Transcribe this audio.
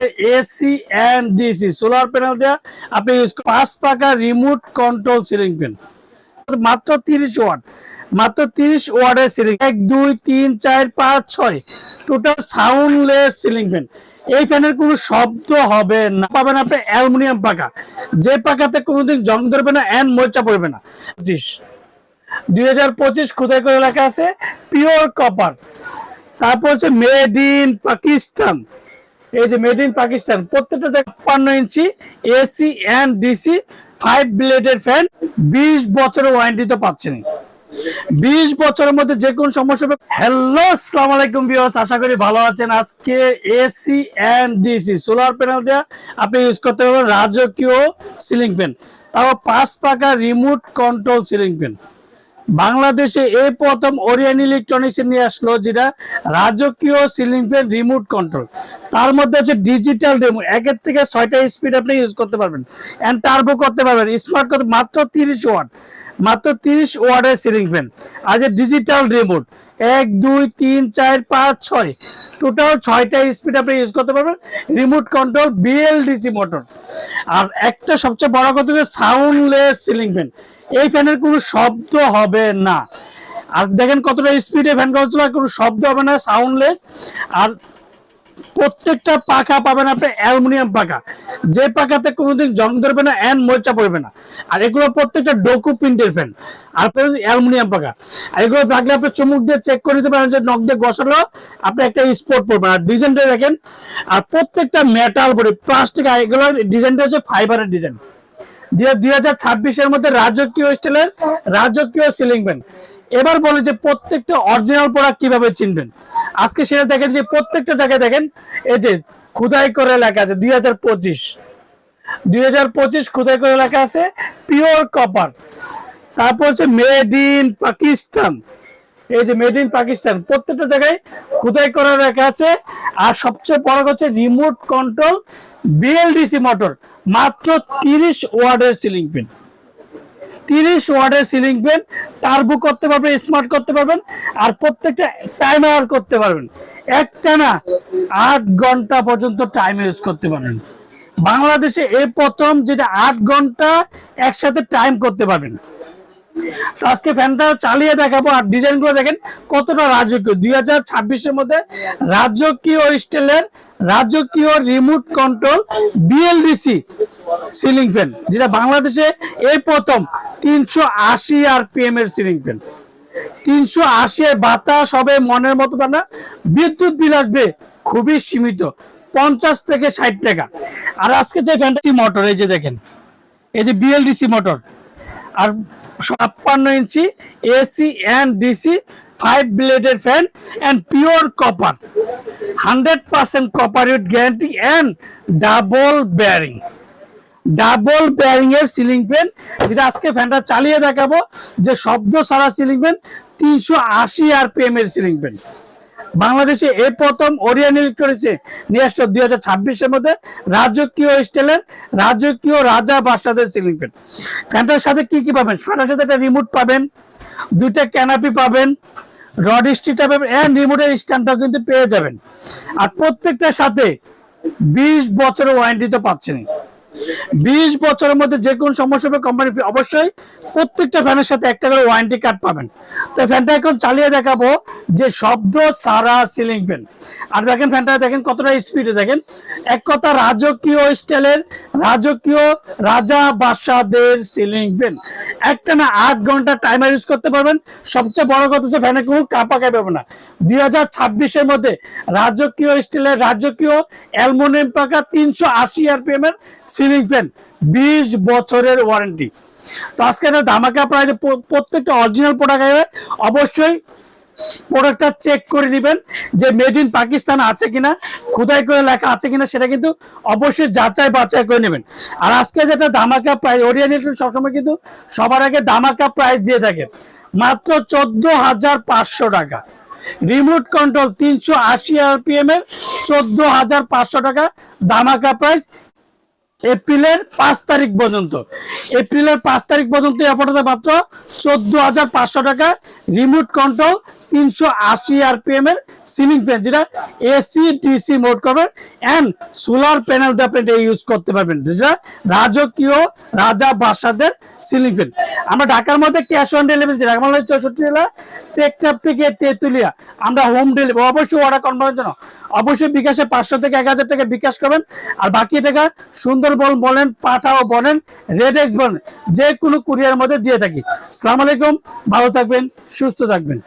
AC and DC solar panel দেওয়া আপনি use 5 পাকা রিমোট কন্ট্রোল সিলিং ফ্যান মাত্র 30 ওয়াট, মাত্র 30 ওয়াটের ceiling 1 2 3 4 5 6 total soundless ceiling fan. এই ফ্যানের কোনো শব্দ হবে না, পাবেন আপনি অ্যালুমিনিয়াম পাকা, যে পাকাতে কোনোদিন জং ধরবে না এন্ড মরিচা পড়বে না। 2025 খোদাই করে লেখা আছে পিওর কপার। তারপর হচ্ছে মেড ইন পাকিস্তান, এই যে মেড ইন পাকিস্তান প্রত্যেকটা জায়গায় 56 ইঞ্চি এসি এন্ড ডিসি 5 ব্লেডের ফ্যান, 20 বছরের ওয়ারেন্টি তো পাচ্ছেন। 20 বছরের মধ্যে যে কোন সমস্যা হবে। হ্যালো আসসালামু আলাইকুম ভিউয়ার্স, আশা করি ভালো আছেন। আজকে AC and DC solar panel দিয়ে আপনি ইউজ করতে পারবেন রাজকীয় সিলিং ফ্যান, তাও 5 পাকা রিমোট কন্ট্রোল সিলিং ফ্যান। বাংলাদেশে এই প্রথম ওরিয়ন ইলেকট্রনিক্স নিয়ে আসলো যেটা রাজকীয় সিলিং ফ্যান রিমোট কন্ট্রোল। তার মধ্যে হচ্ছে ডিজিটাল রিমোট, 1 থেকে 6টা স্পিড আপনি ইউজ করতে পারবেন এন্ড টার্বো করতে পারবেন, স্মার্ট করতে মাত্র 30 ওয়াট, মাত্র 30 ওয়াটের সিলিং ফ্যান। আর যে ডিজিটাল রিমোট 1 2 3 4 5 6 টোটাল 6টা স্পিড আপনি ইউজ করতে পারবেন, রিমোট কন্ট্রোল বিএলডিসি মোটর। আর একটা সবচেয়ে বড় কথা হচ্ছে সাউন্ডলেস সিলিং ফ্যান, এই ফ্যানের কোনো শব্দ হবে না। আর দেখেন কতটা স্পিডে ফ্যান চলে, কোনো শব্দ হবে না, সাউন্ডলেস। আর প্রত্যেকটা পাখা পাবেন আপনি অ্যালুমিনিয়াম পাখা, যে পাখাতে কোনোদিন জং ধরবে না এন্ড মরিচা পড়বে না। আর এগুলো প্রত্যেকটা ডোকু প্রিন্টের ফ্যান, আর অ্যালুমিনিয়াম পাখা। আর এগুলো থাকলে আপনি চুমুক দিয়ে চেক করে নিতে পারেন যে নখ দিয়ে ঘষালো আপনি একটা স্পট পড়বেন। আর ডিজাইনটা দেখেন, আর প্রত্যেকটা মেটাল বডি প্লাস্টিক, আর এগুলো ডিজাইনটা হচ্ছে ফাইবারের ডিজাইন। 2026 এর মধ্যে রাজকীয় স্টাইলের রাজকীয় সিলিং ফ্যান। এবার বলে যে প্রত্যেকটা অরিজিনাল প্রোডাক্ট কিভাবে চিনবেন, আজকে সেটা দেখেন যে প্রত্যেকটা জায়গায় দেখেন এই যে খোদাই করে লেখা আছে 2025 খোদাই করে লেখা আছে পিওর কপার। তারপর হচ্ছে মেড ইন পাকিস্তান, এই যে মেড ইন পাকিস্তান প্রত্যেকটা জায়গায় খোদাই করে লেখা আছে। আর সবচেয়ে বড় হচ্ছে রিমোট কন্ট্রোল বিএলডিসি মোটর, মাত্র 30 ওয়াটের সিলিং ফ্যান, 30 ওয়াটের সিলিং ফ্যান। টার্বো করতে পারবেন, স্মার্ট করতে পারবেন, আর প্রত্যেকটা টাইমার করতে পারবেন। একটানা 8 ঘন্টা পর্যন্ত টাইম ইউজ করতে পারবেন। বাংলাদেশে এই প্রথম যেটা 8 ঘন্টা একসাথে টাইম করতে পারবেন। তো আজকে ফ্যানটা চালিয়ে দেখাবো। আর ডিজাইন গুলো দেখেন কতটা রাজকীয়। 2026 এর মধ্যে রাজকীয় স্টাইলের রাজকীয় remote control BLDC ceiling fan, যেটা বাংলাদেশে এই প্রথম 380 আরপিএম এর সিলিং ফ্যান। 380 এর বাতাস হবে মনের মতো, তা না। বিদ্যুৎ বিল আসবে খুবই সীমিত, 50 থেকে 60 টাকা। আর আজকে যে ফ্যানটা মোটর, এই যে দেখেন এই যে বিএলডিসি মোটর, আর 56 ইঞ্চি এসি এন্ড ডিসি 5 ব্লেডের fan and pure copper, 100% copper with guarantee and double bearing, double bearing এর সিলিং ফ্যান, যেটা আজকে ফ্যানটা চালিয়ে দেখাবো যে শব্দ ছাড়া সিলিং ফ্যান। 380 আরপিএম এর সিলিং ফ্যান। বাংলাদেশে এই প্রথম ওরিয়ন ইলেকট্রনিক্সে নিয়ে আসলো 2026 এর মধ্যে রাজকীয় স্টাইলের রাজকীয় রাজা বাদশাদের সিলিং ফ্যান। ফ্যানটার সাথে কি কি পাবেন? ফ্যানটার সাথে একটা রিমোট পাবেন, 2টা ক্যানাপি পাবেন, রড স্টিচটা পাবেন এন্ড রিমোটের স্ট্যান্ডটাও কিন্তু পেয়ে যাবেন। আর প্রত্যেকটার সাথে 20 বছরের ওয়ারেন্টি তো পাচ্ছেন। 20 বছরের মধ্যে যে কোন সমস্যা হবে কোম্পানি অবশ্যই প্রত্যেকটা ফ্যানের সাথে একটা করে ওয়ারেন্টি কার্ড পাবেন। তো ফ্যানটা এখন চালিয়ে দেখাবো যে শব্দ সারা সিলিং ফ্যান। আর দেখেন ফ্যানটা দেখেন কতটা স্পিডে, দেখেন এক কথা রাজকীয় স্টাইলের রাজকীয় রাজা বাদশাদের সিলিং ফ্যান। একটা না 8 ঘন্টা টাইমার ইউজ করতে পারবেন। সবচেয়ে বড় কথা হচ্ছে ফ্যানে কোনো কাঁপাকাঁপি হবে না। 2026 এর মধ্যে রাজকীয় স্টাইলের রাজকীয় অ্যালুমিনিয়াম পাকা 380 আরপিএম এর সিলিং ফ্যান, 20 বছরের ওয়ারেন্টি। তো আজকে একটা ধামাকা প্রাইসে প্রত্যেকটা অরিজিনাল প্রোডাক্ট আসবে। অবশ্যই প্রোডাক্টটা চেক করে নেবেন যে মেড ইন পাকিস্তান আছে কিনা, খোদাই করে লেখা আছে কিনা, সেটা কিন্তু অবশ্যই যাচাই বাছাই করে নেবেন। আর আজকে যেটা ধামাকা প্রাইস, ওরিয়ন ইলেকট্রনিক্স সবসময় কিন্তু সবার আগে ধামাকা প্রাইস দিয়ে থাকে মাত্র 14,500 টাকা। রিমোট কন্ট্রোল 380 আরপিএম এর 14,500 টাকা ধামাকা প্রাইস। এপ্রিলের 5 তারিখ পর্যন্ত, এপ্রিলের 5 তারিখ পর্যন্ত অফারটা মাত্র 14,500 টাকা। রিমোট কন্ট্রোল 380 আরপিএম এর সিলিং ফ্যান, যেটা এসি ডিসি মোড করবেন এন্ড সোলার প্যানেল দিয়ে আপনি এটা ইউজ করতে পারবেন, যেটা রাজকীয় রাজা বাসাদের সিলিং ফ্যান। আমরা ঢাকার মধ্যে ক্যাশ অন ডেলিভারি, ঢাকা মাল 64 জেলা টেকনাফ থেকে তেতুলিয়া আমরা হোম ডেলিভারি। অবশ্যই অর্ডার কনফার্মের জন্য অবশ্যই বিকাশে 500 থেকে 1000 টাকা বিকাশ করবেন, আর বাকি টাকা সুন্দরবন বলেন, পাঠাও বলেন, রেডেক্স বলেন, যে কোনো কুরিয়ার মধ্যে দিয়ে থাকি। আসসালামু আলাইকুম, ভালো থাকবেন, সুস্থ থাকবেন।